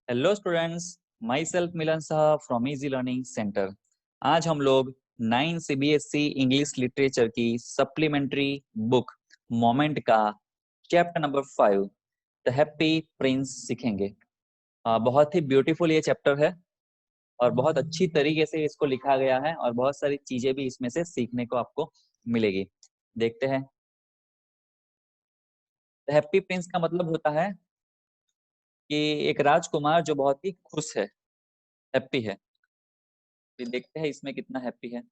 Hello students, my self Milan Shah from easy learning centre. आज हम लोग 9 सीबीएसई इंग्लिश लिटरेचर की सप्लीमेंट्री बुक मोमेंट का chapter number 5 the happy Prince सीखेंगे। बहुत ही ब्यूटीफुल ये चैप्टर है और बहुत अच्छी तरीके से इसको लिखा गया है और बहुत सारी चीजें भी इसमें से सीखने को आपको मिलेगी। देखते हैं। द हैप्पी प्रिंस का मतलब होता है कि एक राजकुमार जो बहुत ही खुश है, हैप्पी है। देखते हैं इसमें कितना हैप्पी है।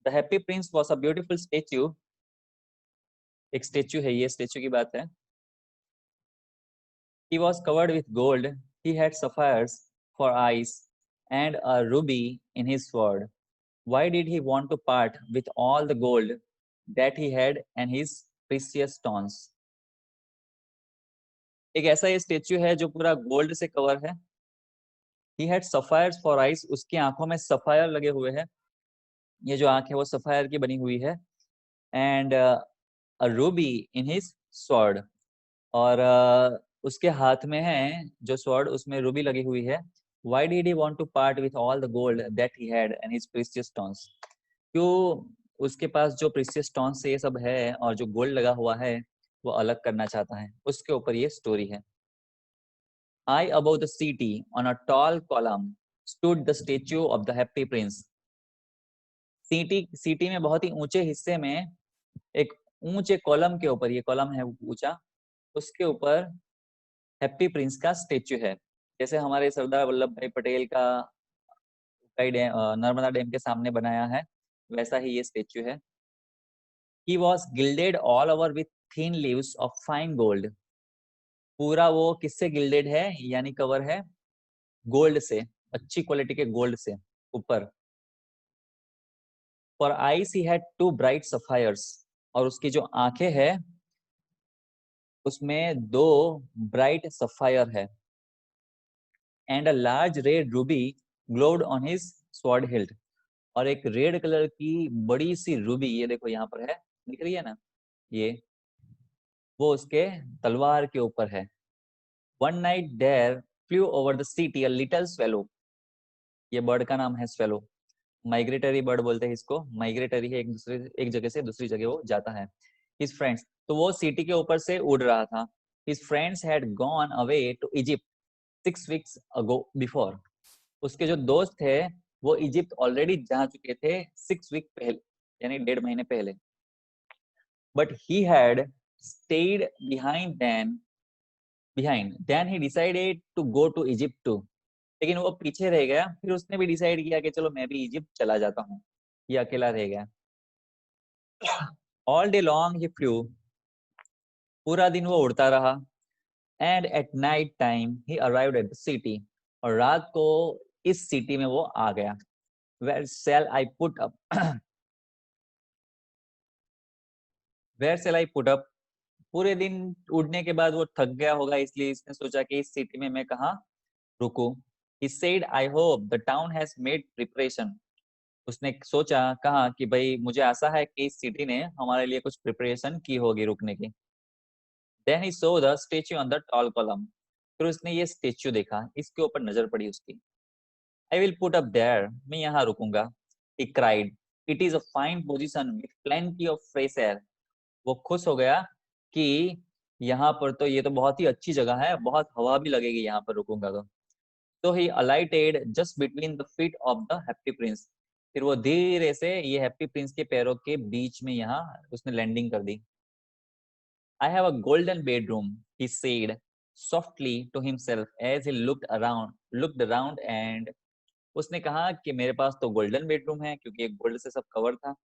The happy Prince was a beautiful statue. एक स्टेच्यू है, ये स्टेच्यू की बात है। He was covered with gold. He had sapphires for eyes and a ruby in his sword. Why did he want to part with all the gold that he had and his precious stones? एक ऐसा ये statue है जो पूरा gold से cover है। He had sapphires for eyes. उसकी आंखों में सफायर लगे हुए हैं। ये जो आंख है वो सफायर की बनी हुई है। And a ruby in his sword. और उसके हाथ में है जो स्वॉर्ड, उसमें रूबी लगी हुई है। Why did he want to part with all the gold that he had and his precious stones? क्यों उसके पास जो precious stones से ये सब है और जो गोल्ड लगा हुआ है वो अलग करना चाहता है, उसके ऊपर ये स्टोरी है। High above the city on a tall column stood the statue of the happy prince. City में बहुत ही ऊंचे हिस्से में एक ऊंचे कॉलम के ऊपर, ये कॉलम है ऊंचा, उसके ऊपर हैप्पी प्रिंस का स्टेच्यू है। जैसे हमारे सरदार वल्लभ भाई पटेल का नर्मदा डैम के सामने बनाया है, वैसा ही ये स्टेच्यू है। He was gilded all over with thin leaves of fine gold. पूरा वो किससे गिल्डेड है, यानी कवर है गोल्ड से, अच्छी क्वालिटी के गोल्ड से ऊपर। For eyes he had two bright sapphires. और उसकी जो आंखें हैं उसमें दो ब्राइट सफायर है। And a large red ruby glowed on his sword hilt. और एक रेड कलर की बड़ी सी रूबी, ये देखो यहाँ पर है, दिख रही है ना, ये वो उसके तलवार के ऊपर है। One night there flew over the city a little swallow. ये बर्ड का नाम है swallow। माइग्रेटरी बर्ड बोलते हैं इसको, माइग्रेटरी है, एक जगह से दूसरी जगह वो जाता है। His friends, तो वो सिटी के ऊपर से उड़ रहा था। His friends had gone away to Egypt 6 weeks ago before. उसके जो दोस्त थे वो इजिप्ट ऑलरेडी जा चुके थे 6 वीक पहले, यानी 1.5 महीने पहले। But he had stayed then he decided to go to Egypt too. लेकिन वो पीछे रह गया, फिर उसने भी डिसाइड किया कि चलो मैं भी इजिप्ट चला जाता हूँ। ये अकेला रह गया। All day long he flew, पूरा दिन वो उड़ता रहा। And at night time he arrived at the city, और रात को इस सिटी में वो आ गया। Where shall I put up, where shall I put up. पूरे दिन उड़ने के बाद वो थक गया होगा, इसलिए इसने सोचा कि इस सिटी में मैं कहाँ रुकूं। He said, I hope the town has made preparation. उसने सोचा, कहा कि भाई मुझे आशा है कि इस सिटी ने हमारे लिए कुछ प्रिपरेशन की होगी रुकने की। Then he saw the statue on the tall column. फिर उसने ये स्टेच्यू देखा, इसके ऊपर नजर पड़ी उसकी। I will put up there. मैं यहाँ रुकूंगा। He cried. It is a fine position with plenty of fresh air. वो खुश हो गया कि यहाँ पर तो ये तो बहुत ही अच्छी जगह है, बहुत हवा भी लगेगी यहाँ पर रुकूंगा तो। So he alighted just between the feet of the happy prince. फिर वो धीरे से ये हैप्पी प्रिंस के पैरों के बीच में यहाँ उसने लैंडिंग कर दी। I have a golden bedroom, he said softly to himself as he looked around and उसने कहा कि मेरे पास तो गोल्डन बेडरूम है, क्योंकि एक गोल्ड से सब कवर था।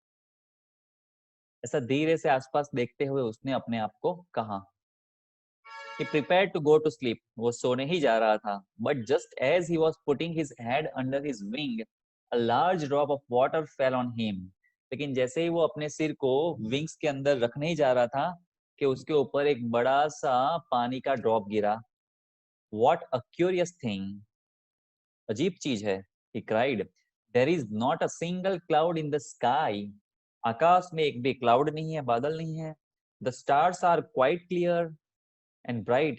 ऐसा धीरे से आसपास देखते हुए उसने अपने आप को कहा। He prepared to go to sleep. वो सोने ही जा रहा था। But just as he was putting his head under his wing, a large drop of water fell on him. लेकिन जैसे ही वो अपने सिर को विंग्स के अंदर रखने ही जा रहा था कि उसके ऊपर एक बड़ा सा पानी का ड्रॉप गिरा। What a curious thing. अजीब चीज है। He cried. There is not a single cloud in the sky. आकाश में एक भी क्लाउड नहीं है, बादल नहीं है। The stars are quite clear and bright.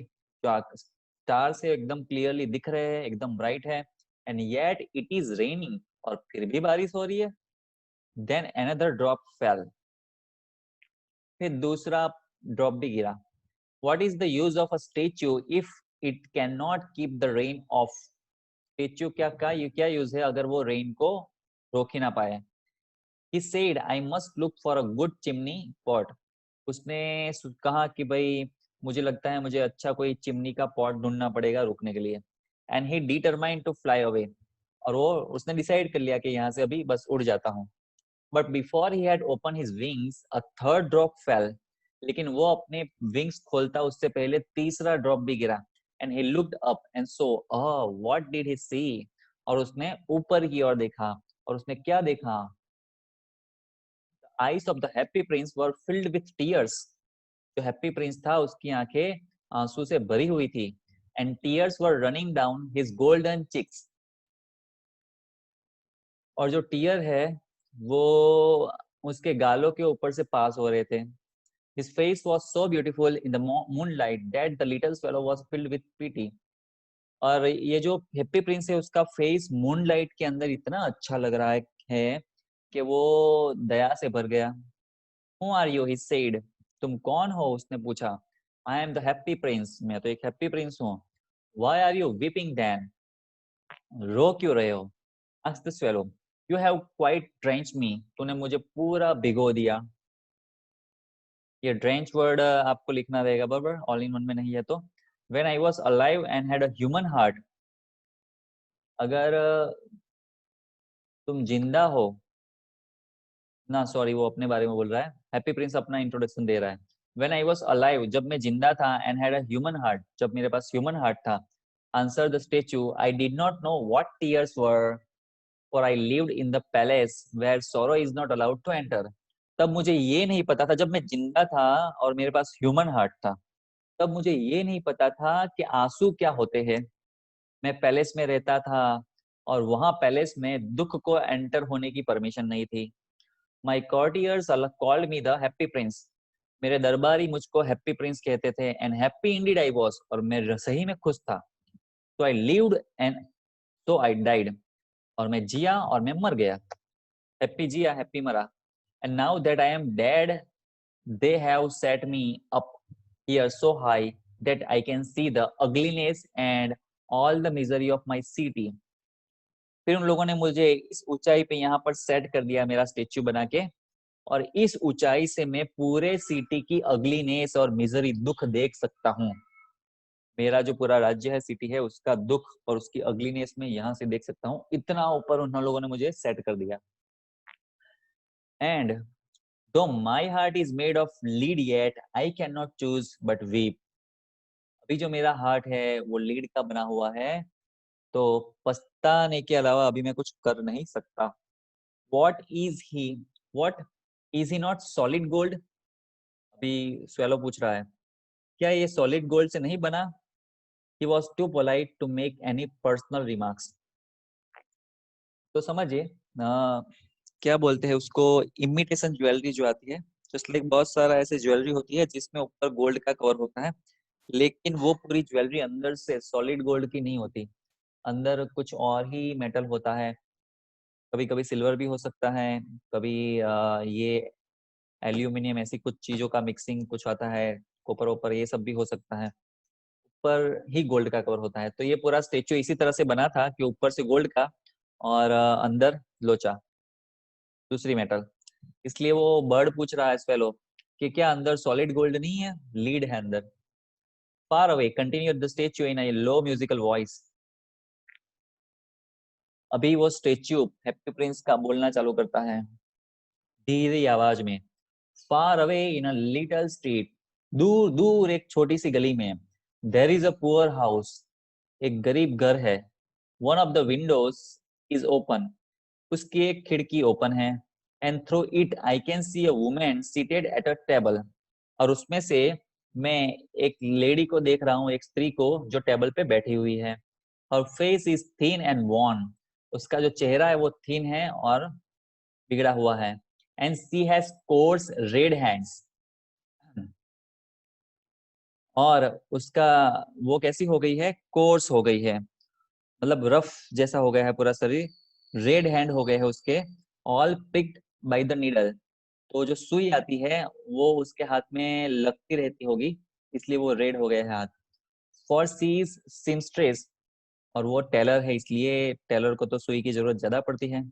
Star से एकदम क्लियरली दिख रहे हैं, एकदम ब्राइट है, and yet it is raining, और फिर भी बारिश हो रही है। देन अनदर ड्रॉप फेल, फिर दूसरा ड्रॉप भी गिरा। What is the use of a statue if it can not keep the rain of? Statue क्या यूज है अगर वो रेन को रोक ही ना पाए? He said, I must look for a good chimney pot. उसने कहा कि भाई मुझे लगता है मुझे अच्छा कोई चिमनी का पॉट ढूंढना पड़ेगा रुकने के लिए। And he determined to fly away, और वो उसने डिसाइड कर लिया कि यहाँ से अभी बस उड़ जाता हूँ। But before he had open his wings a third drop fail, लेकिन वो अपने विंग्स खोलता उससे पहले तीसरा ड्रॉप भी गिरा। And he looked up and saw, what did he see? और उसने ऊपर की ओर देखा, और उसने क्या देखा? eyes of the happy prince were filled with tears. जो हैप्पी प्रिंस था उसकी आंखें आंसू से भरी हुई थी। and tears were running down his golden cheeks. और जो टीयर है वो उसके गालों के ऊपर से पास हो रहे थे। his face was so beautiful in the moonlight that the little fellow was filled with pity. और ये जो हैप्पी प्रिंस है उसका फेस मूनलाइट के अंदर इतना अच्छा लग रहा है कि वो दया से भर गया। Who are you? He said. तुम कौन हो? उसने पूछा। I am the happy prince. मैं तो एक हैप्पी प्रिंस हूँ। Why are you weeping then? रो क्यों रहे हो? Asked the swallow. You have quite drenched me. तूने मुझे पूरा भिगो दिया। ये ड्रेंच वर्ड आपको लिखना रहेगा बराबर, ऑल इन वन में नहीं है तो। When I was alive and had a human heart. अगर तुम जिंदा हो ना, सॉरी वो अपने बारे में बोल रहा है, हैप्पी प्रिंस अपना इंट्रोडक्शन दे रहा है। When I was alive, जब मैं जिंदा था, and had a human heart, जब मेरे पास ह्यूमन हार्ट था, answered the statue, I did not know what tears were, for I lived in the palace where sorrow is not allowed to enter. तब मुझे ये नहीं पता था, जब मैं जिंदा था और मेरे पास ह्यूमन हार्ट था, तब मुझे ये नहीं पता था कि आंसू क्या होते हैं। मैं पैलेस में रहता था और वहां पैलेस में दुख को एंटर होने की परमिशन नहीं थी। My courtiers called me the happy prince. मेरे दरबारी मुझको हैप्पी प्रिंस कहते थे। And happy Indeed I was, और मैं सही में खुश था। तो आई लिव्ड एंड तो आई डाइड, और मैं जिया और मैं मर गया। हैप्पी जिया, हैप्पी मरा। And now that I am dead, they have set me up here so high that I can see the ugliness and all the misery of my city. फिर उन लोगों ने मुझे इस ऊंचाई पे यहाँ पर सेट कर दिया, मेरा स्टेच्यू बना के, और इस ऊंचाई से मैं पूरे सिटी की अगलीनेस और मिजरी, दुख देख सकता हूँ। मेरा जो पूरा राज्य है, सिटी है, उसका दुख और उसकी अगलीनेस में यहाँ से देख सकता हूँ। इतना ऊपर उन लोगों ने मुझे सेट कर दिया। एंड दो my heart is made of lead yet I can not choose but weep. अभी जो मेरा हार्ट है वो लीड का बना हुआ है, तो पछताने के अलावा अभी मैं कुछ कर नहीं सकता। What is he, what is he not solid gold? अभी स्वेलो पूछ रहा है, क्या ये सॉलिड गोल्ड से नहीं बना? He was too polite to make any personal remarks. तो समझिए क्या बोलते हैं उसको, इमिटेशन ज्वेलरी जो आती है, जस्ट लाइक बहुत सारा ऐसे ज्वेलरी होती है जिसमें ऊपर गोल्ड का कवर होता है, लेकिन वो पूरी ज्वेलरी अंदर से सॉलिड गोल्ड की नहीं होती, अंदर कुछ और ही मेटल होता है। कभी कभी सिल्वर भी हो सकता है, कभी ये एल्यूमिनियम, ऐसी कुछ चीजों का मिक्सिंग कुछ आता है, कॉपर ओपर ये सब भी हो सकता है। ऊपर ही गोल्ड का कवर होता है। तो ये पूरा स्टेच्यू इसी तरह से बना था कि ऊपर से गोल्ड का और अंदर लोचा, दूसरी मेटल। इसलिए वो बर्ड पूछ रहा है स्पेलो कि क्या अंदर सॉलिड गोल्ड नहीं है, लीड है अंदर। Far away continued the statue in a low musical voice. अभी वो स्टेच्यू हैप्पी प्रिंस का बोलना चालू करता है धीरे आवाज में। Far away in a little street, दूर दूर एक छोटी सी गली में, there is a poor house, एक गरीब घर है। One of the windows is open, उसकी एक खिड़की ओपन है। And through it I can see a woman seated at a table, और उसमें से मैं एक लेडी को देख रहा हूँ, एक स्त्री को जो टेबल पे बैठी हुई है। Her face is thin and worn, उसका जो चेहरा है वो थिन है और बिगड़ा हुआ है। And she has coarse red hands, और उसका वो कैसी हो गई है, कोर्स हो गई है, मतलब रफ जैसा हो गया है पूरा शरीर, रेड हैंड हो गए है उसके, all picked by the needle. तो जो सुई आती है वो उसके हाथ में लगती रहती होगी, इसलिए वो रेड हो गया है हाथ। फॉर सीज सिमस्ट्रेस, और वो टेलर है इसलिए टेलर को तो सुई की जरूरत ज्यादा पड़ती है।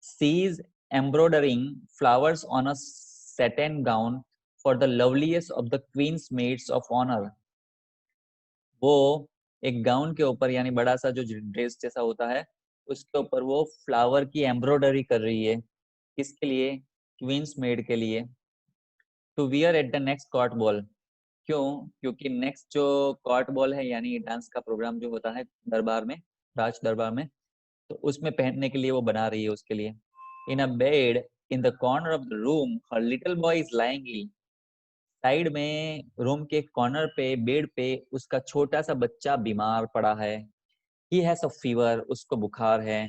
She's embroidering flowers on a satin gown for the loveliest of the queen's maids of honour. वो एक गाउन के ऊपर, यानी बड़ा सा जो ड्रेस जैसा होता है, उसके ऊपर वो फ्लावर की एम्ब्रॉयडरी कर रही है। किसके लिए? क्वींस मेड के लिए। To wear at the next court ball. क्यों? क्योंकि नेक्स्ट जो कॉर्ट बॉल है, यानी डांस का प्रोग्राम जो होता है दरबार में, राज दरबार में, तो उसमें पहनने के लिए वो बना रही है उसके लिए। In a bed in the corner of the room her little boy is lying ill. Side में रूम के कॉर्नर पे बेड पे उसका छोटा सा बच्चा बीमार पड़ा है। ही हैज अ फीवर, उसको बुखार है।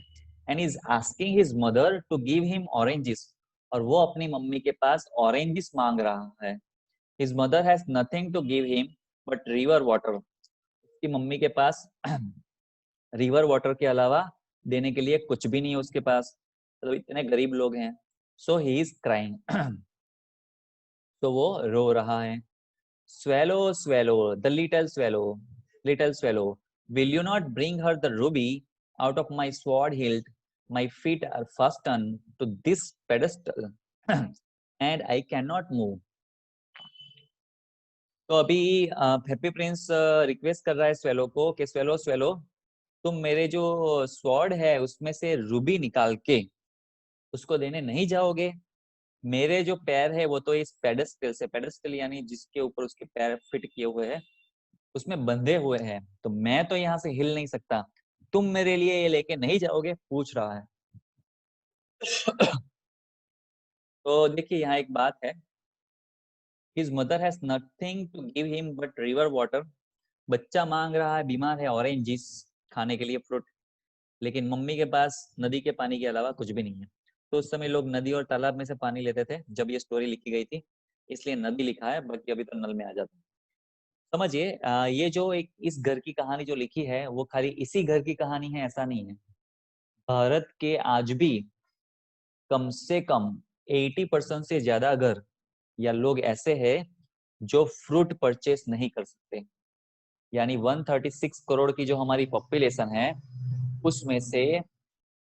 And is asking his mother to give him oranges, और वो अपनी मम्मी के पास ऑरेंजेस मांग रहा है। His mother has nothing to give him but river water. उसकी मम्मी के पास रिवर वाटर के अलावा देने के लिए कुछ भी नहीं है उसके पास, तो इतने गरीब लोग हैं। सो ही इज क्राइंग, तो वो रो रहा है। Swallow, swallow, the little swallow, will you not bring her the ruby out of my sword hilt? My feet are fastened to this pedestal and I cannot move. तो अभी happy Prince request कर रहा है swallow को कि swallow swallow, तुम मेरे जो स्वॉर्ड है उसमें से रूबी निकाल के उसको देने नहीं जाओगे? मेरे जो पैर है वो तो इस पेडेस्टल से, पेडेस्टल यानी जिसके ऊपर उसके पैर फिट किए हुए हैं, उसमें बंधे हुए हैं, तो मैं तो यहाँ से हिल नहीं सकता, तुम मेरे लिए ये लेके नहीं जाओगे? पूछ रहा है। तो देखिए यहाँ एक बात है, his mother has nothing to give him but river water. बच्चा मांग रहा है, बीमार है, ऑरेंजिस खाने के लिए, फ्रूट, लेकिन मम्मी के पास नदी के पानी के अलावा कुछ भी नहीं है। तो उस समय लोग नदी और तालाब में से पानी लेते थे जब ये स्टोरी लिखी गई थी, इसलिए नदी लिखा है, बाकी अभी तो नल में आ जाता है। समझिए, ये जो एक इस घर की कहानी जो लिखी है वो खाली इसी घर की कहानी है ऐसा नहीं है। भारत के आज भी कम से कम 80% से ज्यादा घर या लोग ऐसे हैं जो फ्रूट परचेस नहीं कर सकते। यानी 136 करोड़ की जो हमारी पॉपुलेशन है, उसमें से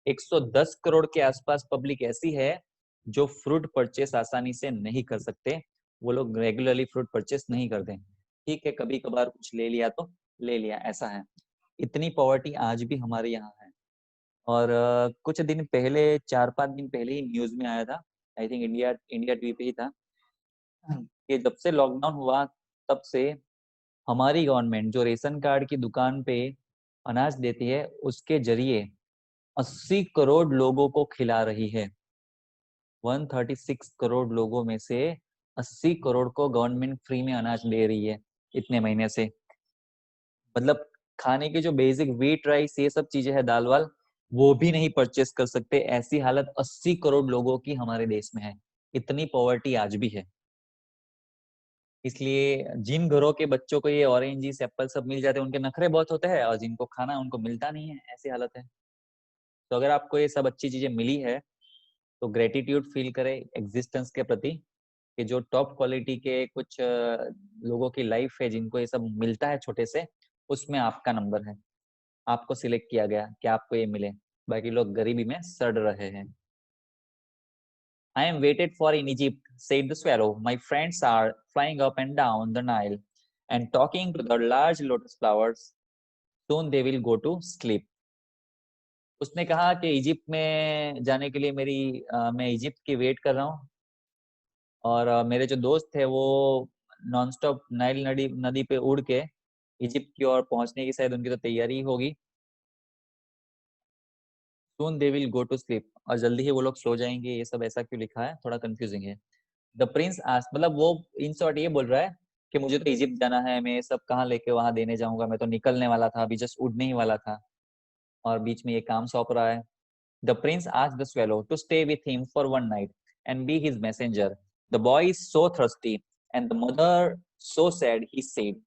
110 करोड़ के आसपास पब्लिक ऐसी है जो फ्रूट परचेस आसानी से नहीं कर सकते। वो लोग रेगुलरली फ्रूट परचेस नहीं करते। ठीक है, कभी कभार कुछ ले लिया तो ले लिया, ऐसा है। इतनी पॉवर्टी आज भी हमारे यहाँ है। और कुछ दिन पहले, 4-5 दिन पहले ही न्यूज में आया था, I think India India TV पे ही था, कि जब से लॉकडाउन हुआ तब से हमारी गवर्नमेंट जो रेशन कार्ड की दुकान पे अनाज देती है उसके जरिए 80 करोड़ लोगों को खिला रही है। 136 करोड़ लोगों में से 80 करोड़ को गवर्नमेंट फ्री में अनाज दे रही है इतने महीने से। मतलब खाने के जो बेसिक व्हीट राइस ये सब चीजें हैं, दाल वाल, वो भी नहीं परचेस कर सकते। ऐसी हालत 80 करोड़ लोगों की हमारे देश में है। इतनी पॉवर्टी आज भी है। इसलिए जिन घरों के बच्चों को ये ऑरेंज एप्पल सब मिल जाते हैं उनके नखरे बहुत होते हैं, और जिनको खाना है उनको मिलता नहीं है, ऐसी हालत है। तो अगर आपको ये सब अच्छी चीजें मिली है तो ग्रेटिट्यूड फील करें एग्जिस्टेंस के प्रति, कि जो टॉप क्वालिटी के कुछ लोगों की लाइफ है जिनको ये सब मिलता है छोटे से, उसमें आपका नंबर है। आपको सिलेक्ट किया गया कि आपको ये मिले, बाकी लोग गरीबी में सड़ रहे हैं। I am waited for in Egypt, said the swallow. My friends are flying up and down the Nile and talking to the large lotus flowers. Soon they will go to sleep. उसने कहा कि Egypt में जाने के लिए मैं Egypt की wait कर रहा हूँ, और मेरे जो दोस्त थे वो नॉन स्टॉप नाइल नदी नदी पे उड़ के इजिप्ट की ओर पहुंचने की शायद उनकी तो तैयारी होगी। Soon they will go to sleep, और जल्दी ही वो लोग सो जाएंगे। ये सब ऐसा क्यों लिखा है, थोड़ा कंफ्यूजिंग है। द प्रिंस आस्क, मतलब वो इन शॉर्ट ये बोल रहा है कि मुझे तो इजिप्ट जाना है, मैं ये सब कहाँ लेके वहां देने जाऊंगा, मैं तो निकलने वाला था, अभी जस्ट उड़ने ही वाला था, और बीच में ये काम सौंप रहा है। The prince ask the swallow to stay with him for one night and be his messenger. The boy is so thirsty and the mother so sad, he said.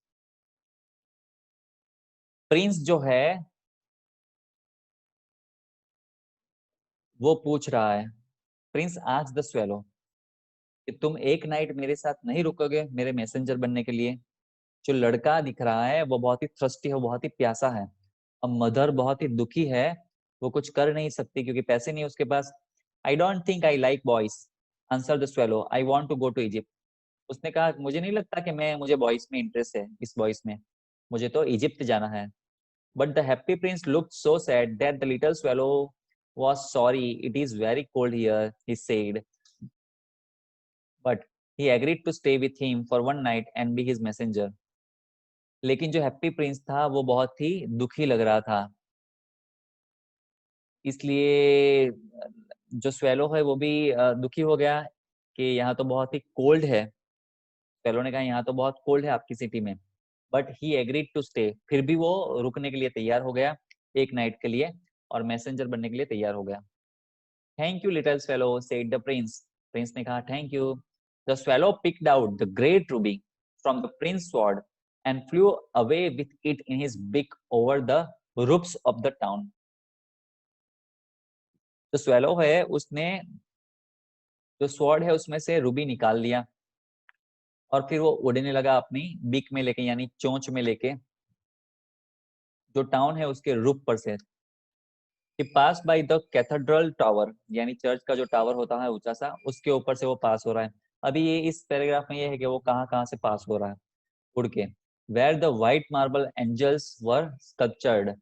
Prince जो है वो पूछ रहा है, प्रिंस आस्क्ड द स्वेलो कि तुम एक night मेरे साथ नहीं रुकोगे मेरे मैसेंजर बनने के लिए? जो लड़का दिख रहा है वो बहुत ही थ्रस्टी है, वो बहुत ही प्यासा है। अब मदर बहुत ही दुखी है, वो कुछ कर नहीं सकती क्योंकि पैसे नहीं है उसके पास। I don't think I like boys, answer the swallow, I want to go to Egypt. उसने कहा मुझे नहीं लगता कि मुझे बॉयज में इंटरेस्ट है, इस बॉयज में, मुझे तो इजिप्ट जाना है। But the happy Prince looked so sad that the little swallow was sorry, it is very cold here, he said. But he agreed to stay with him for one night and be his messenger. लेकिन जो happy Prince था वो बहुत ही दुखी लग रहा था, इसलिए जो स्वेलो है वो भी दुखी हो गया कि यहाँ तो बहुत ही कोल्ड है। स्वेलो ने कहा यहाँ तो बहुत कोल्ड है आपकी सिटी में। But he agreed to stay, फिर भी वो रुकने के लिए तैयार हो गया एक नाइट के लिए और मैसेंजर बनने के लिए तैयार हो गया। Thank you little swallow, said the prince. Prince ने कहा thank you. The swallow picked out the great ruby from the prince sword and flew away with it in his beak over the roofs of the town. जो swallow है उसने जो sword है उसमें से Ruby निकाल लिया और फिर वो उड़ने लगा अपनी बिक में लेके, यानी चोंच में लेके, जो टाउन है उसके रूफ पर से। He passed by the cathedral tower, यानी चर्च का जो टावर होता है ऊंचा सा, उसके ऊपर से वो पास हो रहा है। अभी ये इस पैराग्राफ में ये है कि वो कहाँ कहाँ से पास हो रहा है उड़ के। Where the white marble angels were sculptured,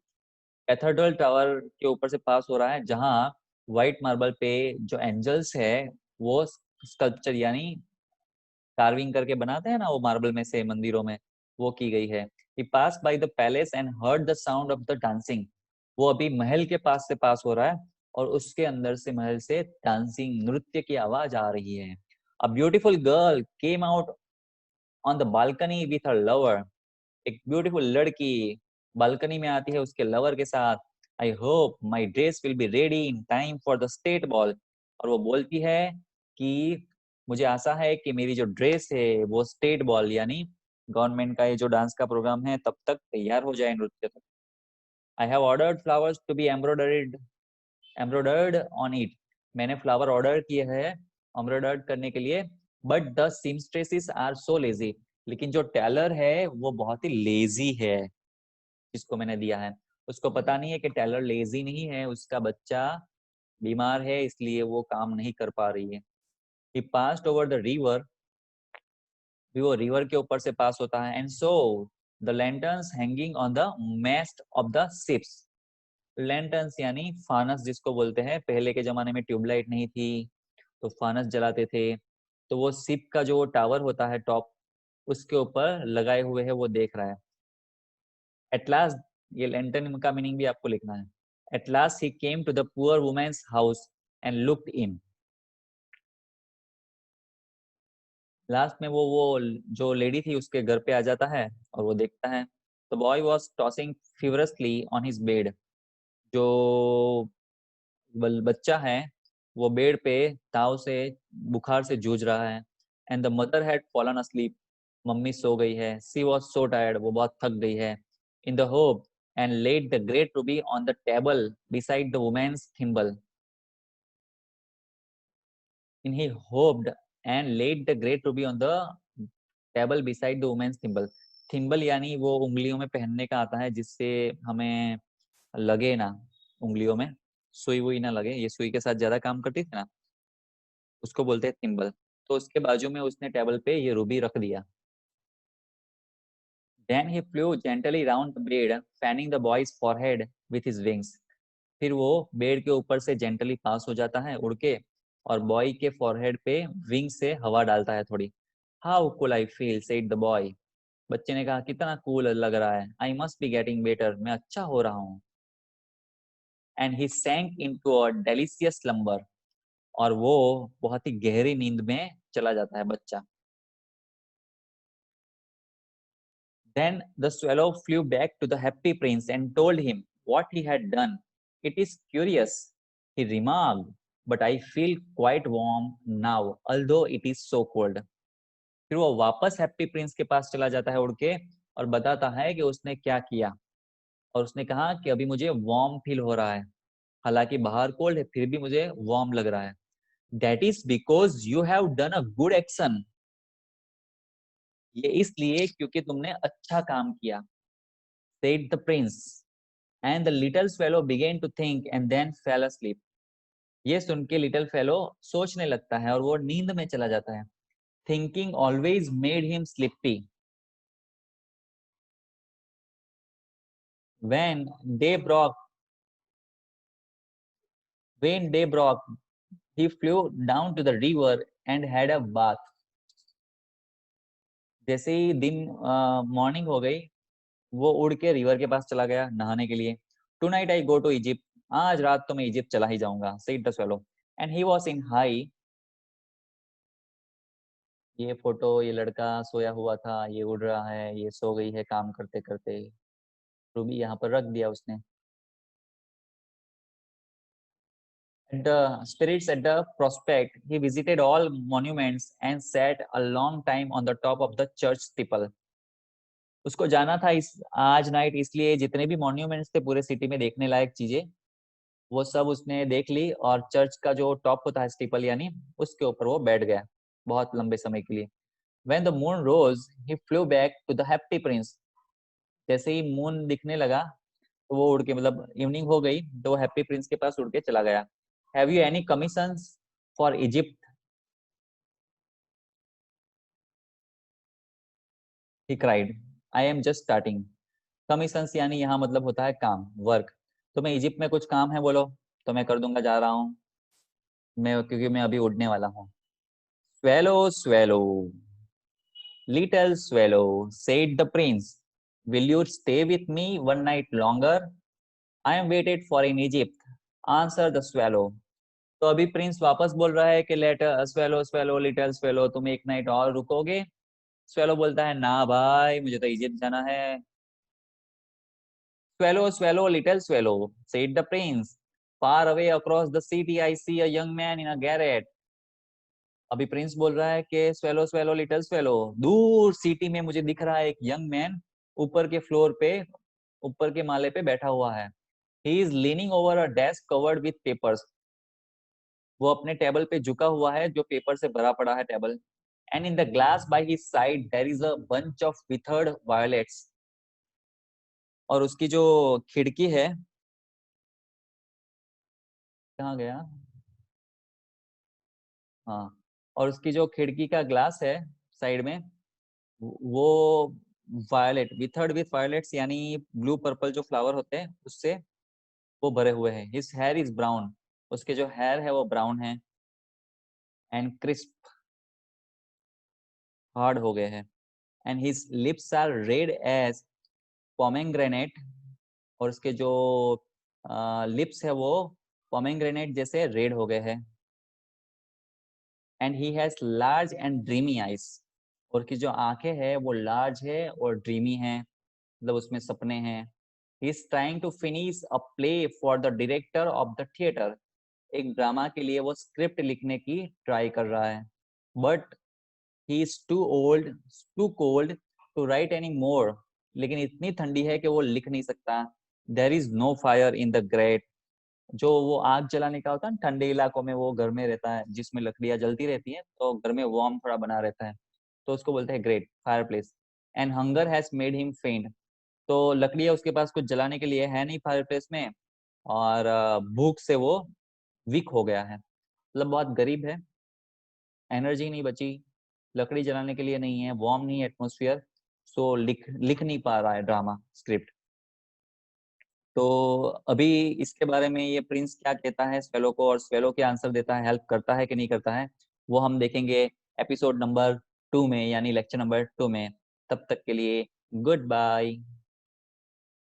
cathedral tower के ऊपर से पास हो रहा है जहाँ व्हाइट मार्बल पे जो एंजल्स है वो स्कल्पचर यानी कार्विंग करके बनाते हैं ना वो मार्बल में से मंदिरों में, वो की गई है। He passed by the palace and heard the sound of the dancing, वो अभी महल के पास से पास हो रहा है और उसके अंदर से महल से डांसिंग नृत्य की आवाज आ रही है। A beautiful girl came out on the balcony with her lover, एक ब्यूटीफुल लड़की बालकनी में आती है उसके लवर के साथ। I hope my dress will be ready in time for the state ball, और वो बोलती है कि मुझे आशा है कि मेरी जो ड्रेस है वो स्टेट बॉल यानी गवर्नमेंट का ये जो डांस का प्रोग्राम है तब तक तैयार हो जाए, नृत्य तक। I have ordered flowers to be embroidered on it, मैंने फ्लावर ऑर्डर किए हैं एम्ब्रॉयडर्ड करने के लिए। But the seamstresses are so lazy, लेकिन जो टेलर है वो बहुत ही लेजी है, जिसको मैंने दिया है उसको पता नहीं है कि टेलर लेजी नहीं है, उसका बच्चा बीमार है इसलिए वो काम नहीं कर पा रही है। He passed over the river, वो रिवर के ऊपर से पास होता है। And so the lanterns hanging on the mast of the ships, lanterns यानी फानस जिसको बोलते हैं, पहले के जमाने में ट्यूबलाइट नहीं थी तो फानस जलाते थे, तो वो शिप का जो टावर होता है टॉप उसके ऊपर लगाए हुए है वो देख रहा है। एट लास्ट, ये लैंटर्न का मीनिंग भी आपको लिखना है। At last he came to the poor woman's house and looked in, last में वो जो लेडी थी उसके घर पे आ जाता है और वो देखता है। The boy was tossing feverishly on his bed, जो बच्चा है वो बेड पे ताव से बुखार से जूझ रहा है। And the mother had fallen asleep, mummy सो गई है। सी वॉज सो टायर्ड, वो बहुत थक गई है। In the hope and laid the great ruby on the table beside the woman's thimble, in he hopped and laid the great ruby on the table beside the woman's thimble. Thimble यानी वो उंगलियों में पहनने का आता है जिससे हमें लगे ना, उंगलियों में सुई वुई ना लगे, ये सुई के साथ ज्यादा काम करती थी ना, उसको बोलते हैं थिम्बल। तो उसके बाजू में उसने टेबल पे ये रूबी रख दिया। Then he flew gently round the bed, fanning the boy's forehead with his wings. फिर वो बेड के ऊपर से जेंटली पास हो जाता है उड़ के और बॉय के फॉरहेड पे विंग से हवा डालता है थोड़ी। How cool I feel, said the boy, बच्चे ने कहा कितना कूल लग रहा है। I must be getting better, मैं अच्छा हो रहा हूँ। And he sank into a delicious slumber, और वो बहुत ही गहरी नींद में चला जाता है बच्चा। Then the swallow flew back to the happy prince and told him what he had done. It is curious, he remarked, but I feel quite warm now, although it is so cold. फिर वो वापस happy Prince के पास चला जाता है उड़ के और बताता है कि उसने क्या किया। और उसने कहा कि अभी मुझे वार्म फील हो रहा है, हालांकि बाहर कोल्ड है फिर भी मुझे वार्म लग रहा है। That is because you have done a good action. ये इसलिए क्योंकि तुमने अच्छा काम किया, said the prince, and the little fellow began to think and then fell asleep. ये सुन के लिटिल फेलो सोचने लगता है और वो नींद में चला जाता है। Thinking always made him sleepy. When day broke, when day broke, he flew down to the river and had a bath. जैसे ही दिन मॉर्निंग हो गई, वो उड़ के रिवर के पास चला गया नहाने के लिए। Tonight I go to Egypt, आज रात तो मैं इजिप्ट चला ही जाऊंगा, said the swallow. And he was in high. ये फोटो, ये लड़का सोया हुआ था, ये उड़ रहा है, ये सो गई है काम करते करते। रूबी यहाँ पर रख दिया उसने। The spirits at the prospect, he visited all monuments and sat a long time on the top of the church steeple. उसको जाना था इस आज नाइट, इसलिए जितने भी मॉन्यूमेंट्स थे पूरे सिटी में देखने लायक चीजें, वो सब उसने देख ली और चर्च का जो टॉप होता है स्टीपल यानी, उसके ऊपर वो बैठ गया बहुत लंबे समय के लिए। When the moon rose, he flew back to the happy prince. जैसे ही मून दिखने लगा तो वो उड़ के, मतलब इवनिंग हो गई तो वो हैप्पी प्रिंस के पास उड़ के चला गया। Have you any commissions for Egypt, he cried. I am just starting. Commissions यानी यहाँ मतलब होता है काम, वर्क। तो मैं इजिप्ट में कुछ काम है बोलो तो मैं कर दूंगा, जा रहा हूँ मैं, क्योंकि मैं अभी उड़ने वाला हूँ। Swallow swallow, little swallow, said the prince, will you stay with me one night longer, I am waited for in Egypt, answer the swallow. तो अभी प्रिंस वापस बोल रहा है कि let swallow swallow little swallow, तुम एक नाइट और रुकोगे। स्वेलो बोलता है ना भाई, मुझे तो इजिप्ट जाना है। Swallow swallow little swallow, said the prince, far away across the city I see a young man in a garret. अभी प्रिंस बोल रहा है कि स्वेलो स्वेलो लिटिल स्वेलो, दूर सिटी में मुझे दिख रहा है एक यंग मैन, ऊपर के फ्लोर पे, ऊपर के माले पे बैठा हुआ है। He is leaning over a desk covered with papers. वो अपने टेबल पे झुका हुआ है जो पेपर से भरा पड़ा है table. And in the glass by his side there is a bunch of withered violets. और उसकी जो खिड़की है, कहाँ गया, हाँ, और उसकी जो खिड़की का ग्लास है साइड में, वो वायलेट, विथर्ड विथ वायलेट्स यानी ब्लू पर्पल जो फ्लावर होते हैं उससे वो भरे हुए हैं। हिज हेयर इज ब्राउन, उसके जो हेयर है वो ब्राउन है। एंड क्रिस्प, हार्ड हो गए हैं। And his lips are red as pomegranate, और उसके जो लिप्स है वो पोमेग्रेनेट जैसे रेड हो गए हैं। And he has large and dreamy eyes, और की जो आंखें हैं वो लार्ज है और ड्रीमी है, मतलब उसमें सपने हैं। He is trying to finish a play for the director of the theatre, एक ड्रामा के लिए वो स्क्रिप्ट लिखने की ट्राई कर रहा है। But he is too old, too cold to write any more, लेकिन इतनी ठंडी है कि वो लिख नहीं सकता। There is no fire in the grate, जो वो आग जलाने का होता है ठंडे इलाकों में, वो घर में रहता है जिसमें लकड़ियां जलती रहती हैं तो घर में वार्म थोड़ा बना रहता है, तो उसको बोलते हैं great fire place. And hunger has made him फेंट, तो लकड़ियां उसके पास कुछ जलाने के लिए है नहीं फायर प्लेस में, और भूख से वो वीक हो गया है, मतलब बहुत गरीब है, एनर्जी नहीं बची, लकड़ी जलाने के लिए नहीं है, वार्म नहीं है एटमोसफियर, सो लिख लिख नहीं पा रहा है ड्रामा स्क्रिप्ट। तो अभी इसके बारे में ये प्रिंस क्या कहता है स्वेलो को, और स्वेलो क्या आंसर देता है, हेल्प करता है कि नहीं करता है, वो हम देखेंगे एपिसोड नंबर 2 में, यानी लेक्चर नंबर 2 में। तब तक के लिए गुड बाय।